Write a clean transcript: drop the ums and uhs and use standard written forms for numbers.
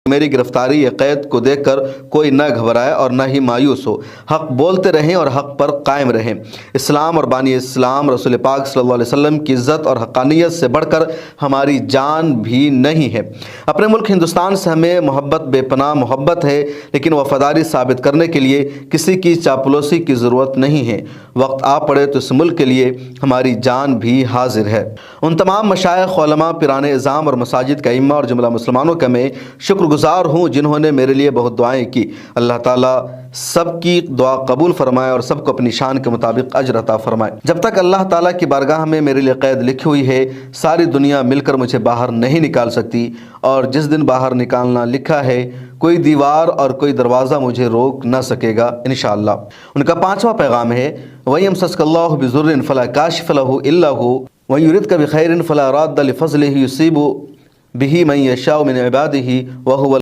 میری گرفتاری یا قید کو دیکھ کر کوئی نہ گھبرائے اور نہ ہی مایوس ہو، حق بولتے رہیں اور حق پر قائم رہیں۔ اسلام اور بانی اسلام رسول پاک صلی اللہ علیہ وسلم کی عزت اور حقانیت سے بڑھ کر ہماری جان بھی نہیں ہے۔ اپنے ملک ہندوستان سے ہمیں محبت، بے پناہ محبت ہے، لیکن وفاداری ثابت کرنے کے لیے کسی کی چاپلوسی کی ضرورت نہیں ہے۔ وقت آ پڑے تو اس ملک کے لیے ہماری جان بھی حاضر ہے۔ ان تمام مشائخ، علماء، پیران اعظام اور مساجد کے ائمہ اور جملہ مسلمانوں کا میں شکر گزار ہوں جنہوں نے میرے لیے بہت دعائیں کی۔ اللہ تعالیٰ سب کی دعا قبول فرمائے اور سب کو اپنی شان کے مطابق اجر عطا فرمائے۔ جب تک اللہ تعالیٰ کی بارگاہ میں میرے لیے قید لکھی ہوئی ہے، ساری دنیا مل کر مجھے باہر نہیں نکال سکتی، اور جس دن باہر نکالنا لکھا ہے کوئی دیوار اور کوئی دروازہ مجھے روک نہ سکے گا انشاءاللہ۔ ان کا 5واں پیغام ہے وَيَمْسَسْكَ اللَّهُ بِضُرٍّ فَلَا كَاشِفَ لَهُ إِلَّا هُوَ وَيُرِدْكَ بِخَيْرٍ فَلَا رَادَّ لِفَضْلِهِ يُصِيبُ بِهِ مَن يَشَاءُ مِنْ عِبَادِهِ وَهُوَ